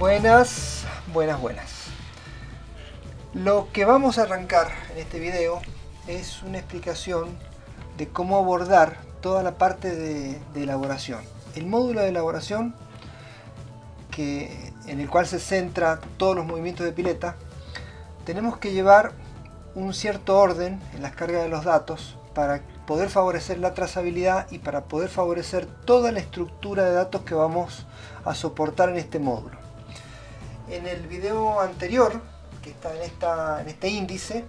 Buenas. Lo que vamos a arrancar en este video es una explicación de cómo abordar toda la parte de elaboración. El módulo de elaboración, en el cual se centra todos los movimientos de pileta, tenemos que llevar un cierto orden en las cargas de los datos para poder favorecer la trazabilidad y para poder favorecer toda la estructura de datos que vamos a soportar en este módulo. En el video anterior, que está en este índice,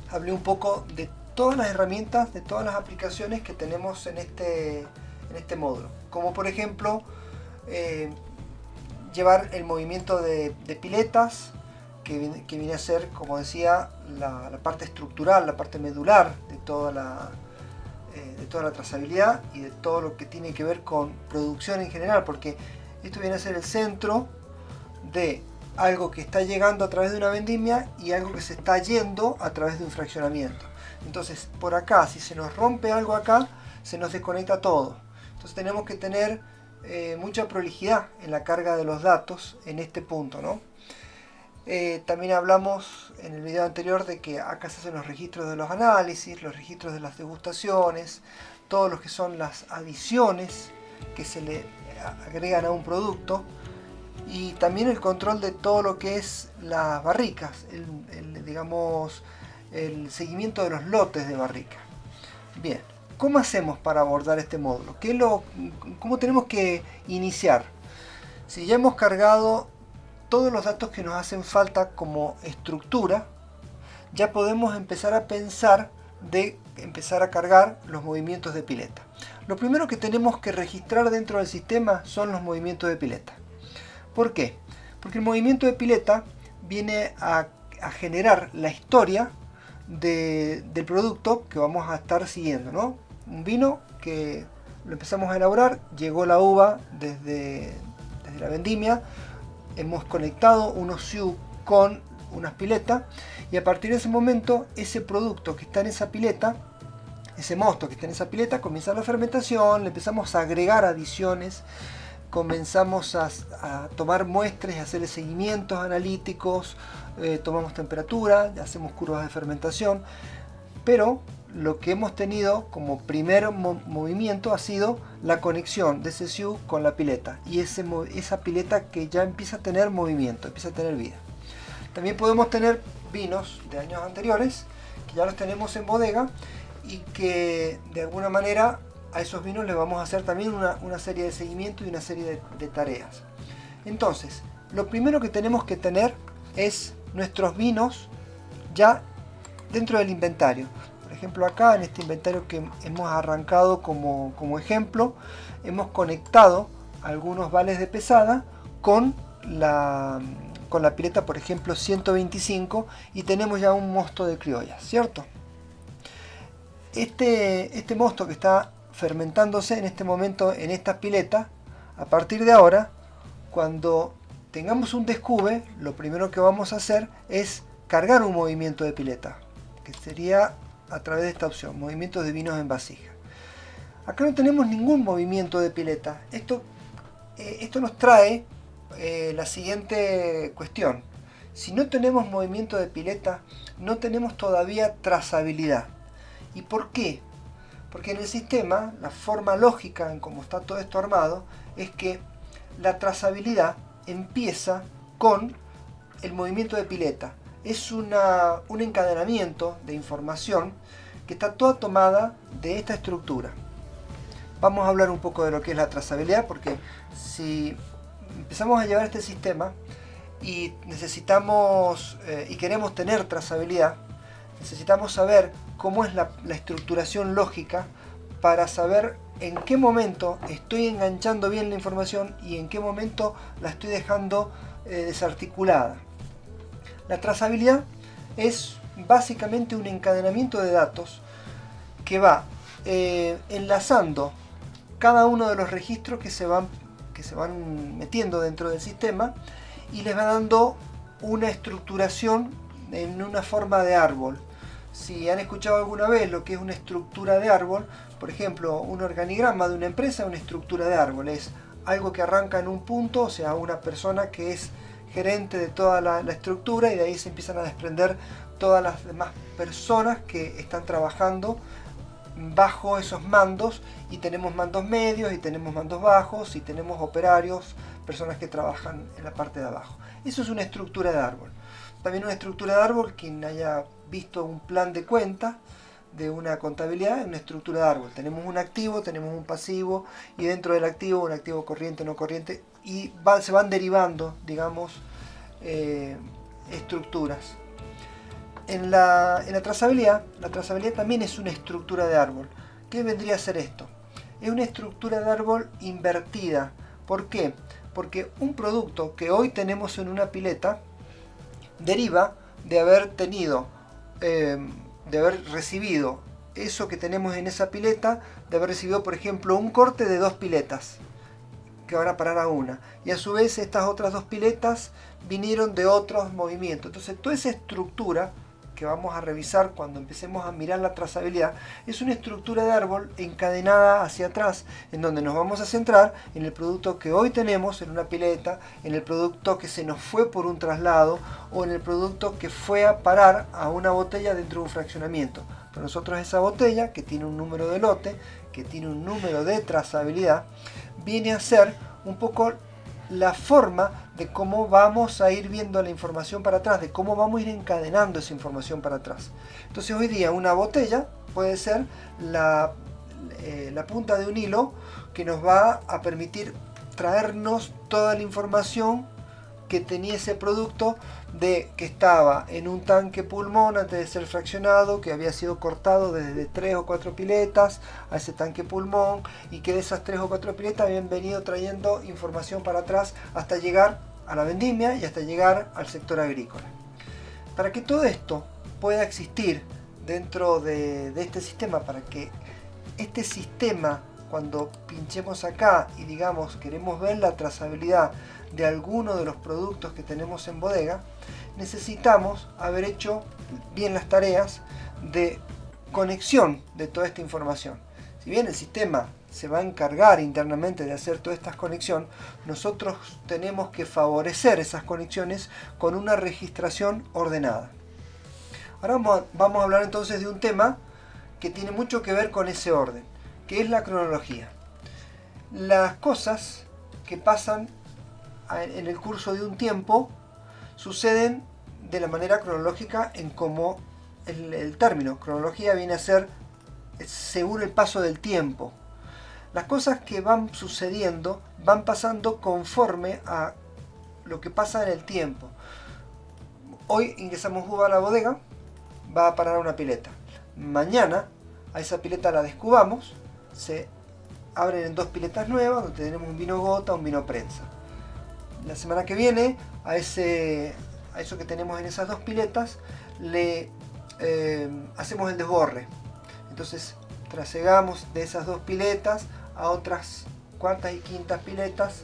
hablé un poco de todas las herramientas, de todas las aplicaciones que tenemos en este módulo, como por ejemplo llevar el movimiento de piletas, que viene a ser, como decía, la parte estructural, la parte medular de toda la trazabilidad y de todo lo que tiene que ver con producción en general, porque esto viene a ser el centro de algo que está llegando a través de una vendimia y algo que se está yendo a través de un fraccionamiento. Entonces, por acá, si se nos rompe algo acá, se nos desconecta todo. Entonces tenemos que tener mucha prolijidad en la carga de los datos en este punto, ¿no? También hablamos en el video anterior de que acá se hacen los registros de los análisis, los registros de las degustaciones, todos los que son las adiciones que se le agregan a un producto, y también el control de todo lo que es las barricas, digamos, el seguimiento de los lotes de barrica. Bien, ¿cómo hacemos para abordar este módulo? ¿Cómo tenemos que iniciar? Si ya hemos cargado todos los datos que nos hacen falta como estructura, ya podemos empezar a pensar de empezar a cargar los movimientos de pileta. Lo primero que tenemos que registrar dentro del sistema son los movimientos de pileta. ¿Por qué? Porque el movimiento de pileta viene a generar la historia del producto que vamos a estar siguiendo, ¿no? Un vino que lo empezamos a elaborar, llegó la uva desde la vendimia, hemos conectado unos SIU con unas piletas, y a partir de ese momento ese producto que está en esa pileta, ese mosto que está en esa pileta, comienza la fermentación, le empezamos a agregar adiciones, comenzamos a tomar muestras y hacer seguimientos analíticos, tomamos temperatura, hacemos curvas de fermentación, pero lo que hemos tenido como primer movimiento ha sido la conexión de ese SIU con la pileta, y esa pileta que ya empieza a tener movimiento, empieza a tener vida. También podemos tener vinos de años anteriores que ya los tenemos en bodega y que de alguna manera a esos vinos les vamos a hacer también una serie de seguimiento y una serie de tareas. Entonces, lo primero que tenemos que tener es nuestros vinos ya dentro del inventario. Por ejemplo, acá en este inventario que hemos arrancado como ejemplo, hemos conectado algunos vales de pesada con la pileta, por ejemplo 125, y tenemos ya un mosto de criolla, ¿cierto? Este mosto que está fermentándose en este momento en esta pileta, a partir de ahora, cuando tengamos un descube, lo primero que vamos a hacer es cargar un movimiento de pileta, que sería a través de esta opción, movimientos de vinos en vasija. Acá no tenemos ningún movimiento de pileta. Esto nos trae la siguiente cuestión. Si no tenemos movimiento de pileta, no tenemos todavía trazabilidad. ¿Y por qué? Porque en el sistema, la forma lógica en cómo está todo esto armado, es que la trazabilidad empieza con el movimiento de pileta. Es un encadenamiento de información que está toda tomada de esta estructura. Vamos a hablar un poco de lo que es la trazabilidad, porque si empezamos a llevar este sistema y necesitamos y queremos tener trazabilidad, necesitamos saber cómo es la estructuración lógica para saber en qué momento estoy enganchando bien la información y en qué momento la estoy dejando desarticulada. La trazabilidad es básicamente un encadenamiento de datos que va enlazando cada uno de los registros que se van metiendo dentro del sistema, y les va dando una estructuración en una forma de árbol. Si han escuchado alguna vez lo que es una estructura de árbol, por ejemplo, un organigrama de una empresa, una estructura de árbol es algo que arranca en un punto, o sea, una persona que es gerente de toda la estructura, y de ahí se empiezan a desprender todas las demás personas que están trabajando bajo esos mandos, y tenemos mandos medios y tenemos mandos bajos y tenemos operarios, personas que trabajan en la parte de abajo. Eso es una estructura de árbol. También una estructura de árbol, quien haya visto un plan de cuenta de una contabilidad, es una estructura de árbol. Tenemos un activo, tenemos un pasivo, y dentro del activo un activo corriente, no corriente, y se van derivando, digamos, estructuras. En la trazabilidad también es una estructura de árbol. ¿Qué vendría a ser esto? Es una estructura de árbol invertida. ¿Por qué? Porque un producto que hoy tenemos en una pileta deriva de haber tenido, de haber recibido eso que tenemos en esa pileta, de haber recibido, por ejemplo, un corte de 2 piletas que van a parar a una, y a su vez estas otras 2 piletas vinieron de otros movimientos. Entonces toda esa estructura que vamos a revisar cuando empecemos a mirar la trazabilidad es una estructura de árbol encadenada hacia atrás, en donde nos vamos a centrar en el producto que hoy tenemos en una pileta, en el producto que se nos fue por un traslado, o en el producto que fue a parar a una botella dentro de un fraccionamiento. Para nosotros esa botella, que tiene un número de lote, que tiene un número de trazabilidad, viene a ser un poco la forma de cómo vamos a ir viendo la información para atrás, de cómo vamos a ir encadenando esa información para atrás. Entonces hoy día una botella puede ser la punta de un hilo que nos va a permitir traernos toda la información que tenía ese producto, de que estaba en un tanque pulmón antes de ser fraccionado, que había sido cortado desde 3 o 4 piletas a ese tanque pulmón, y que de esas 3 o 4 piletas habían venido trayendo información para atrás hasta llegar a la vendimia y hasta llegar al sector agrícola. Para que todo esto pueda existir dentro de este sistema, para que este sistema, cuando pinchemos acá y digamos queremos ver la trazabilidad de alguno de los productos que tenemos en bodega, necesitamos haber hecho bien las tareas de conexión de toda esta información. Si bien el sistema se va a encargar internamente de hacer toda esta conexión, nosotros tenemos que favorecer esas conexiones con una registración ordenada. Ahora vamos a hablar entonces de un tema que tiene mucho que ver con ese orden, que es la cronología. Las cosas que pasan en el curso de un tiempo suceden de la manera cronológica, en como el término cronología viene a ser según el paso del tiempo. Las cosas que van sucediendo van pasando conforme a lo que pasa en el tiempo. Hoy ingresamos uva a la bodega, va a parar a una pileta. Mañana a esa pileta la descubamos, se abren en 2 piletas nuevas donde tenemos un vino gota, un vino prensa. La semana que viene a eso que tenemos en esas 2 piletas le hacemos el desborre. Entonces trasegamos de esas 2 piletas a otras cuartas y quintas piletas,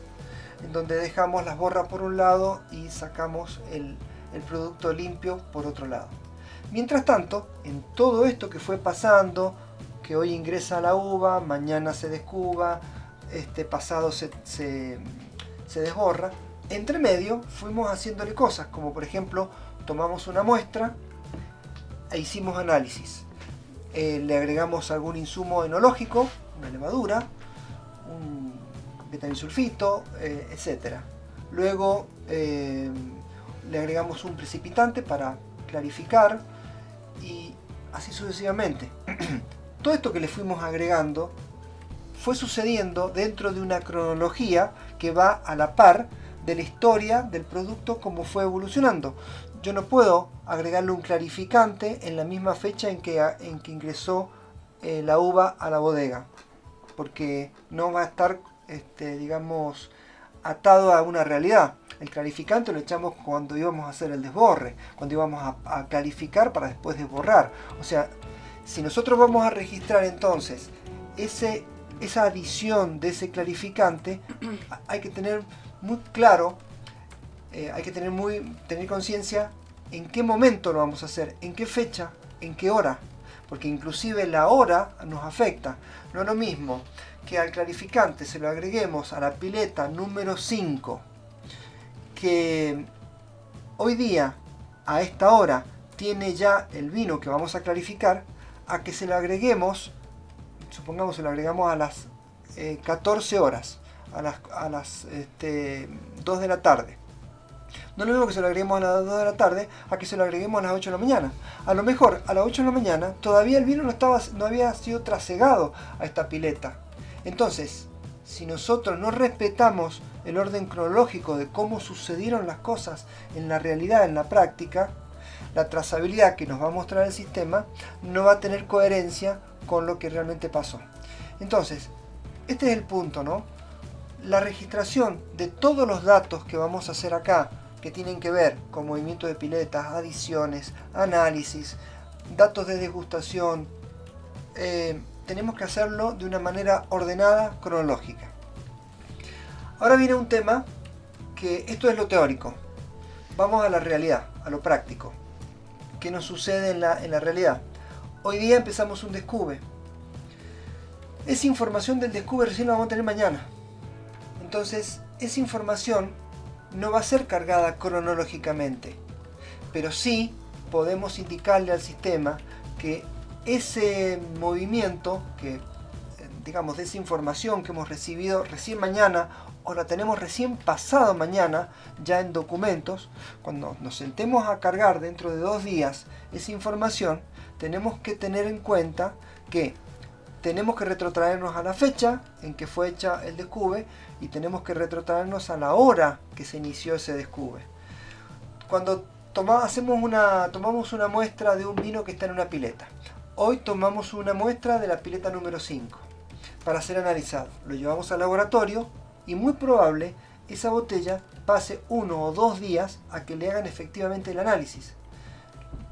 en donde dejamos las borras por un lado y sacamos el producto limpio por otro lado. Mientras tanto, en todo esto que fue pasando, que hoy ingresa la uva, mañana se descuba, pasado se desborra, entre medio fuimos haciéndole cosas, como por ejemplo tomamos una muestra e hicimos análisis. Le agregamos algún insumo enológico, una levadura, un betabisulfito, etc. Luego le agregamos un precipitante para clarificar, y así sucesivamente. Todo esto que le fuimos agregando fue sucediendo dentro de una cronología que va a la par de la historia del producto, como fue evolucionando. Yo no puedo agregarle un clarificante en la misma fecha en que ingresó la uva a la bodega, porque no va a estar digamos, atado a una realidad. El clarificante lo echamos cuando íbamos a hacer el desborre, cuando íbamos a clarificar para después desborrar. O sea, si nosotros vamos a registrar entonces esa adición de ese clarificante, hay que tener muy claro, hay que tener conciencia en qué momento lo vamos a hacer, en qué fecha, en qué hora, porque inclusive la hora nos afecta. No es lo mismo que al clarificante se lo agreguemos a la pileta número 5, que hoy día, a esta hora, tiene ya el vino que vamos a clarificar, a que se lo agreguemos, supongamos se lo agregamos a las 14 horas, a las 2 de la tarde. No es lo mismo que se lo agreguemos a las 2 de la tarde a que se lo agreguemos a las 8 de la mañana. A lo mejor a las 8 de la mañana todavía el vino no había sido trasegado a esta pileta. Entonces, si nosotros no respetamos el orden cronológico de cómo sucedieron las cosas en la realidad, en la práctica, la trazabilidad que nos va a mostrar el sistema no va a tener coherencia con lo que realmente pasó. Entonces, este es el punto, ¿no? La registración de todos los datos que vamos a hacer acá, que tienen que ver con movimiento de piletas, adiciones, análisis, datos de degustación, tenemos que hacerlo de una manera ordenada, cronológica. Ahora viene un tema que esto es lo teórico. Vamos a la realidad, a lo práctico. ¿Qué nos sucede en la realidad? Hoy día empezamos un descube. Esa información del descube recién la vamos a tener mañana. Entonces, esa información no va a ser cargada cronológicamente, pero sí podemos indicarle al sistema que ese movimiento, digamos, de esa información que hemos recibido recién mañana o la tenemos recién pasado mañana ya en documentos, cuando nos sentemos a cargar dentro de 2 días esa información, tenemos que tener en cuenta que tenemos que retrotraernos a la fecha en que fue hecha el descube y tenemos que retrotraernos a la hora que se inició ese descube. Cuando tomamos una muestra de un vino que está en una pileta, hoy tomamos una muestra de la pileta número 5 para ser analizado. Lo llevamos al laboratorio y muy probable esa botella pase 1 o 2 días a que le hagan efectivamente el análisis.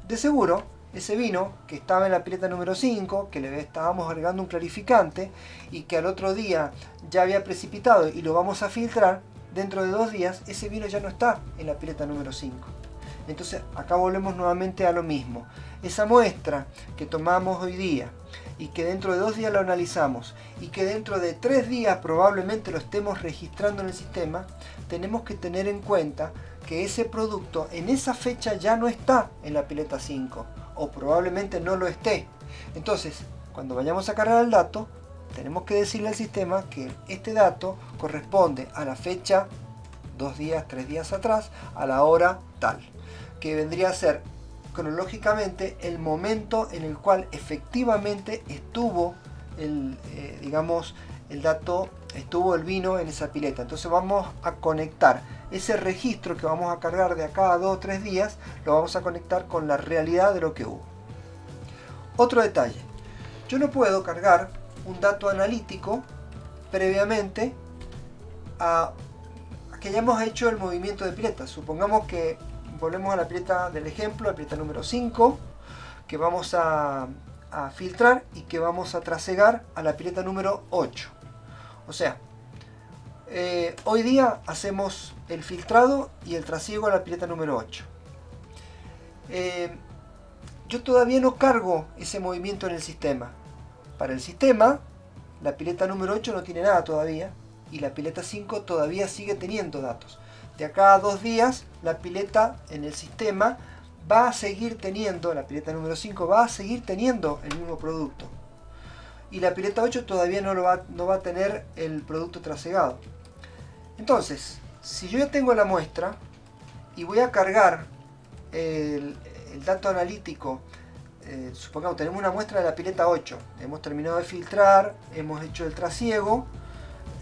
De seguro, ese vino que estaba en la pileta número 5, que le estábamos agregando un clarificante y que al otro día ya había precipitado y lo vamos a filtrar, dentro de 2 días ese vino ya no está en la pileta número 5. Entonces acá volvemos nuevamente a lo mismo. Esa muestra que tomamos hoy día y que dentro de 2 días lo analizamos y que dentro de 3 días probablemente lo estemos registrando en el sistema, tenemos que tener en cuenta que ese producto en esa fecha ya no está en la pileta 5 o probablemente no lo esté. Entonces, cuando vayamos a cargar el dato, tenemos que decirle al sistema que este dato corresponde a la fecha 2 días, 3 días atrás, a la hora tal, que vendría a ser cronológicamente el momento en el cual efectivamente estuvo el vino en esa pileta. Entonces vamos a conectar ese registro que vamos a cargar de acá a 2 o 3 días, lo vamos a conectar con la realidad de lo que hubo. Otro detalle, yo no puedo cargar un dato analítico previamente a que hayamos hecho el movimiento de pileta. Supongamos que volvemos a la pileta del ejemplo, la pileta número 5, que vamos a filtrar y que vamos a trasegar a la pileta número 8. O sea, hoy día hacemos el filtrado y el trasiego a la pileta número 8. Yo todavía no cargo ese movimiento en el sistema. Para el sistema, la pileta número 8 no tiene nada todavía y la pileta 5 todavía sigue teniendo datos. De acá a 2 días, la pileta en el sistema va a seguir teniendo, la pileta número 5 va a seguir teniendo el mismo producto. Y la pileta 8 todavía no va a tener el producto trasegado. Entonces, si yo ya tengo la muestra y voy a cargar el dato analítico, supongamos tenemos una muestra de la pileta 8, hemos terminado de filtrar, hemos hecho el trasiego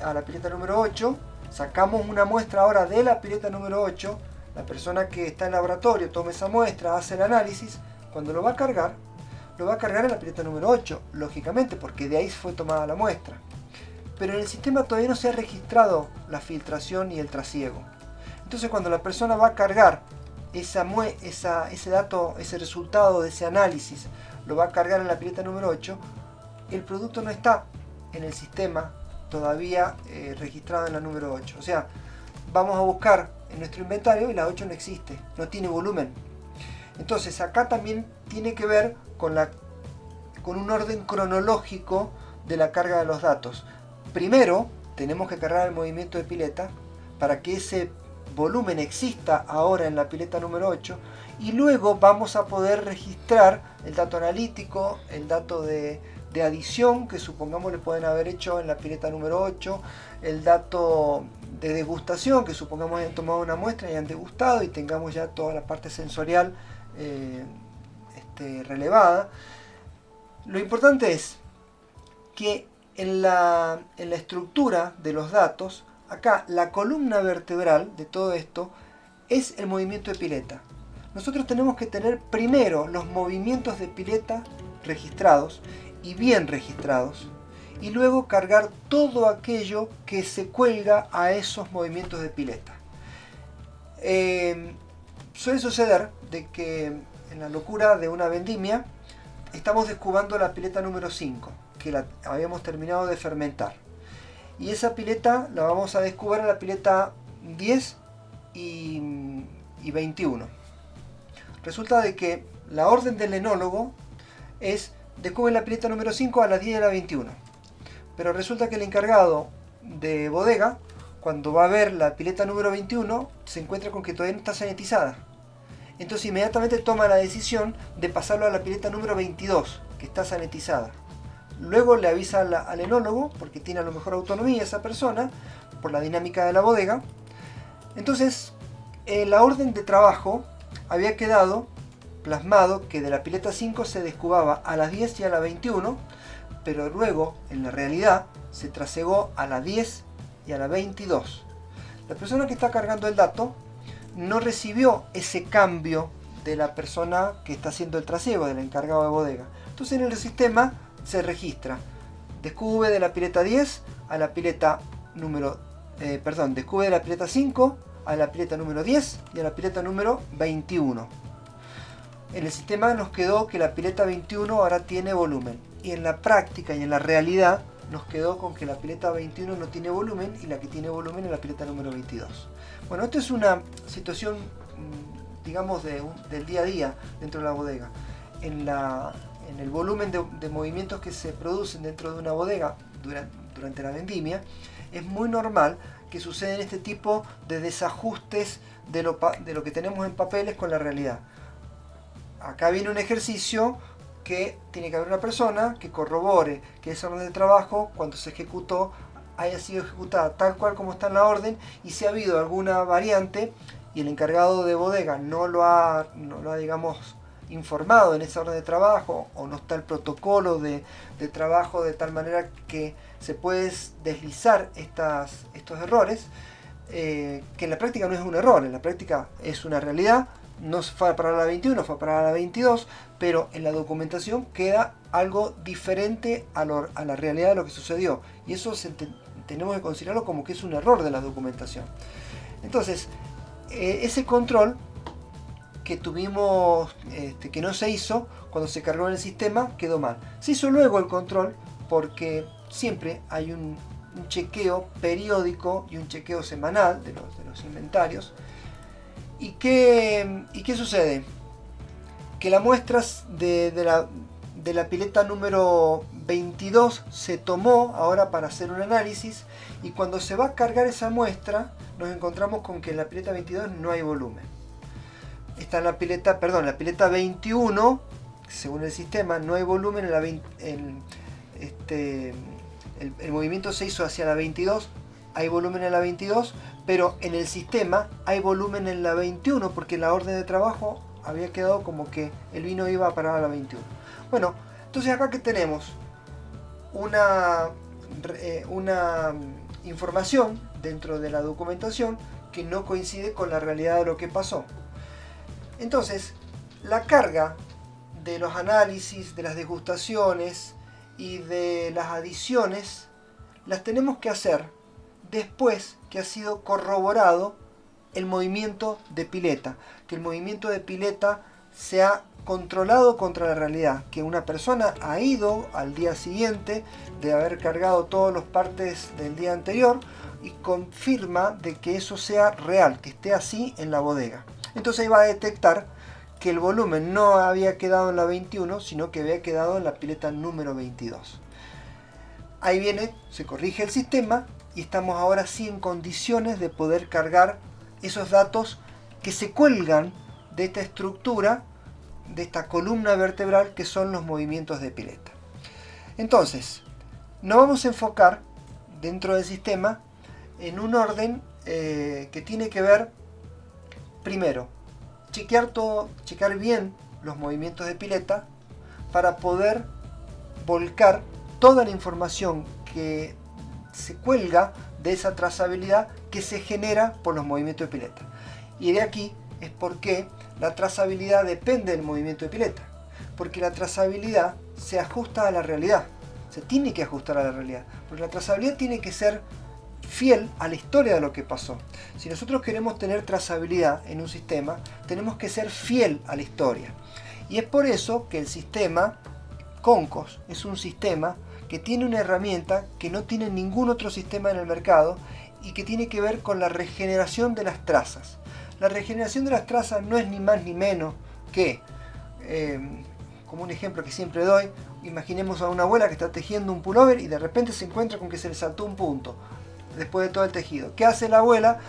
a la pileta número 8, sacamos una muestra ahora de la pileta número 8, la persona que está en el laboratorio toma esa muestra, hace el análisis, cuando lo va a cargar en la pileta número 8, lógicamente, porque de ahí fue tomada la muestra. Pero en el sistema todavía no se ha registrado la filtración y el trasiego. Entonces cuando la persona va a cargar ese dato, ese resultado de ese análisis, lo va a cargar en la pileta número 8, el producto no está en el sistema todavía registrado en la número 8. O sea, vamos a buscar en nuestro inventario y la 8 no existe, no tiene volumen. Entonces acá también tiene que ver con un orden cronológico de la carga de los datos. primero tenemos que cargar el movimiento de pileta para que ese volumen exista ahora en la pileta número 8, y luego vamos a poder registrar el dato analítico, el dato de adición que supongamos le pueden haber hecho en la pileta número 8, el dato de degustación que supongamos hayan tomado una muestra y hayan degustado y tengamos ya toda la parte sensorial relevada. Lo importante es que en la estructura de los datos, acá la columna vertebral de todo esto es el movimiento de pileta. Nosotros tenemos que tener primero los movimientos de pileta registrados y bien registrados, y luego cargar todo aquello que se cuelga a esos movimientos de pileta. Suele suceder de que en la locura de una vendimia estamos descubando la pileta número 5, que la habíamos terminado de fermentar. Y esa pileta la vamos a descubrir en la pileta 10 y 21. Resulta de que la orden del enólogo es descubre la pileta número 5 a las 10 y a las 21. Pero resulta que el encargado de bodega, cuando va a ver la pileta número 21, se encuentra con que todavía no está sanitizada. Entonces inmediatamente toma la decisión de pasarlo a la pileta número 22, que está sanitizada. Luego le avisa al enólogo, porque tiene a lo mejor autonomía esa persona, por la dinámica de la bodega. Entonces, la orden de trabajo había quedado plasmado que de la pileta 5 se descubaba a las 10 y a las 21, pero luego, en la realidad, se trasegó a las 10 y a las 22. La persona que está cargando el dato no recibió ese cambio de la persona que está haciendo el trasiego, del encargado de bodega. Entonces en el sistema se registra descubre de la pileta 10 a la pileta número descubre de la pileta 5 a la pileta número 10 y a la pileta número 21. En el sistema nos quedó que la pileta 21 ahora tiene volumen, y en la práctica y en la realidad nos quedó con que la pileta 21 no tiene volumen y la que tiene volumen es la pileta número 22. Bueno, esto es una situación, digamos, del día a día dentro de la bodega. En el volumen de movimientos que se producen dentro de una bodega durante la vendimia, es muy normal que suceden este tipo de desajustes de lo que tenemos en papeles con la realidad. Acá viene un ejercicio que tiene que haber una persona que corrobore que esa orden de trabajo, cuando se ejecutó, haya sido ejecutada tal cual como está en la orden, y si ha habido alguna variante y el encargado de bodega no lo ha digamos, informado en esa orden de trabajo, o no está el protocolo de trabajo de tal manera que se puede deslizar estos errores, que en la práctica no es un error, en la práctica es una realidad. No fue para la 21, fue para la 22, pero en la documentación queda algo diferente a la realidad de lo que sucedió, y eso tenemos que considerarlo como que es un error de la documentación. Entonces, ese control que tuvimos, que no se hizo cuando se cargó en el sistema, quedó mal. Se hizo luego el control porque siempre hay un chequeo periódico y un chequeo semanal de los inventarios. ¿Y qué sucede? Que las muestras de la pileta número 22 se tomó ahora para hacer un análisis, y cuando se va a cargar esa muestra nos encontramos con que en la pileta 22 no hay volumen. Está en la pileta 21, según el sistema, no hay volumen. El movimiento se hizo hacia la 22, hay volumen en la 22, pero en el sistema hay volumen en la 21 porque la orden de trabajo había quedado como que el vino iba a parar a la 21. Bueno, entonces acá que tenemos una información dentro de la documentación que no coincide con la realidad de lo que pasó. Entonces, la carga de los análisis, de las degustaciones y de las adiciones las tenemos que hacer después que ha sido corroborado el movimiento de pileta, que el movimiento de pileta se ha controlado contra la realidad, que una persona ha ido al día siguiente de haber cargado todas las partes del día anterior y confirma de que eso sea real, que esté así en la bodega. Entonces iba a detectar que el volumen no había quedado en la 21, sino que había quedado en la pileta número 22. Ahí viene, se corrige el sistema y estamos ahora sí en condiciones de poder cargar esos datos que se cuelgan de esta estructura, de esta columna vertebral que son los movimientos de pileta. Entonces, nos vamos a enfocar dentro del sistema en un orden que tiene que ver, primero, chequear bien los movimientos de pileta para poder volcar toda la información que se cuelga de esa trazabilidad que se genera por los movimientos de pileta. Y de aquí es porque la trazabilidad depende del movimiento de pileta, porque la trazabilidad se ajusta a la realidad, se tiene que ajustar a la realidad, porque la trazabilidad tiene que ser fiel a la historia de lo que pasó. Si nosotros queremos tener trazabilidad en un sistema, tenemos que ser fiel a la historia. Y es por eso que el sistema Concos es un sistema que tiene una herramienta que no tiene ningún otro sistema en el mercado y que tiene que ver con la regeneración de las trazas. La regeneración de las trazas no es ni más ni menos que, como un ejemplo que siempre doy, imaginemos a una abuela que está tejiendo un pullover y de repente se encuentra con que se le saltó un punto después de todo el tejido. ¿Qué hace la abuela?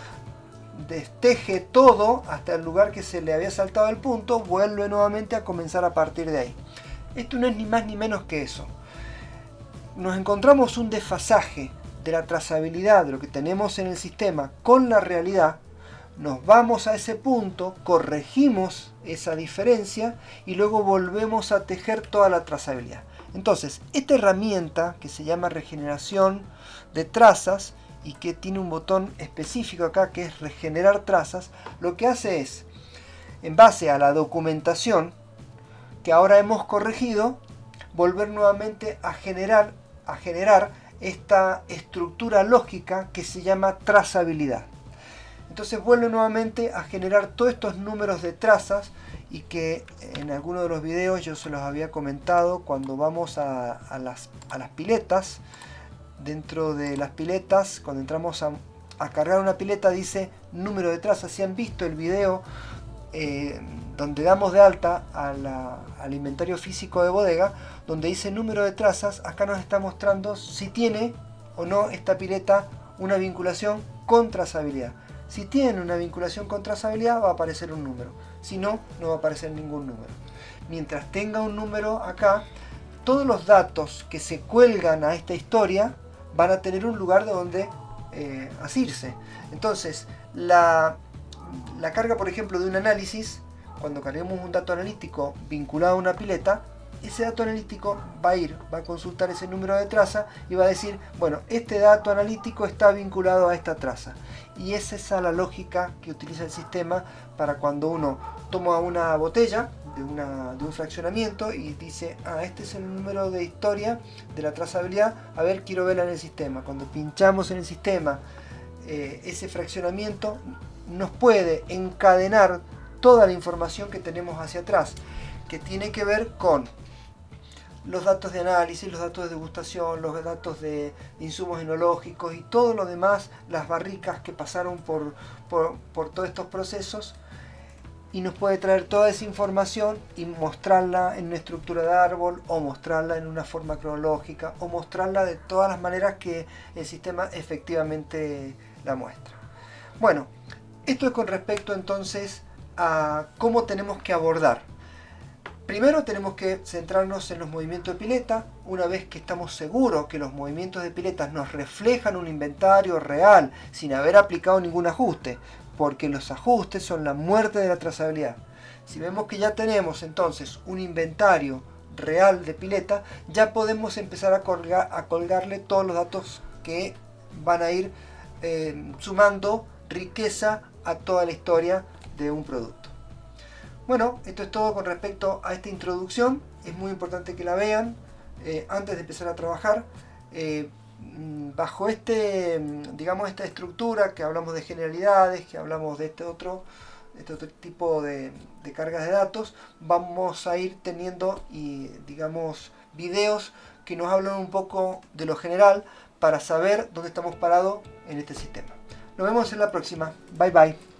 Desteje todo hasta el lugar que se le había saltado el punto, vuelve nuevamente a comenzar a partir de ahí. Esto no es ni más ni menos que eso. Nos encontramos un desfasaje de la trazabilidad de lo que tenemos en el sistema con la realidad, nos vamos a ese punto, corregimos esa diferencia y luego volvemos a tejer toda la trazabilidad. Entonces, esta herramienta que se llama regeneración de trazas y que tiene un botón específico acá que es regenerar trazas, lo que hace es, en base a la documentación que ahora hemos corregido, volver nuevamente a generar esta estructura lógica que se llama trazabilidad. Entonces vuelve nuevamente a generar todos estos números de trazas y que en alguno de los videos yo se los había comentado cuando vamos a las piletas. Dentro de las piletas, cuando entramos a cargar una pileta, dice número de trazas. Si han visto el video donde damos de alta al inventario físico de bodega, donde dice número de trazas, acá nos está mostrando si tiene o no esta pileta una vinculación con trazabilidad. Si tiene una vinculación con trazabilidad va a aparecer un número, si no, no va a aparecer ningún número. Mientras tenga un número acá, todos los datos que se cuelgan a esta historia van a tener un lugar de donde asirse. Entonces, la carga, por ejemplo, de un análisis, cuando carguemos un dato analítico vinculado a una pileta, ese dato analítico va a consultar ese número de traza y va a decir, bueno, este dato analítico está vinculado a esta traza. Y es esa la lógica que utiliza el sistema para cuando uno toma una botella de un fraccionamiento y dice, este es el número de historia de la trazabilidad, a ver, quiero verla en el sistema. Cuando pinchamos en el sistema ese fraccionamiento, nos puede encadenar toda la información que tenemos hacia atrás, que tiene que ver con los datos de análisis, los datos de degustación, los datos de insumos enológicos y todo lo demás, las barricas que pasaron por todos estos procesos, y nos puede traer toda esa información y mostrarla en una estructura de árbol, o mostrarla en una forma cronológica, o mostrarla de todas las maneras que el sistema efectivamente la muestra. Bueno, esto es con respecto entonces a cómo tenemos que abordar. Primero tenemos que centrarnos en los movimientos de pileta. Una vez que estamos seguros que los movimientos de piletas nos reflejan un inventario real sin haber aplicado ningún ajuste, porque los ajustes son la muerte de la trazabilidad. Si vemos que ya tenemos entonces un inventario real de pileta, ya podemos empezar a colgarle todos los datos que van a ir sumando riqueza a toda la historia de un producto. Bueno, esto es todo con respecto a esta introducción. Es muy importante que la vean antes de empezar a trabajar. Bajo digamos, esta estructura que hablamos de generalidades, que hablamos de este otro tipo de cargas de datos, vamos a ir teniendo digamos, videos que nos hablan un poco de lo general para saber dónde estamos parados en este sistema. Nos vemos en la próxima. Bye bye.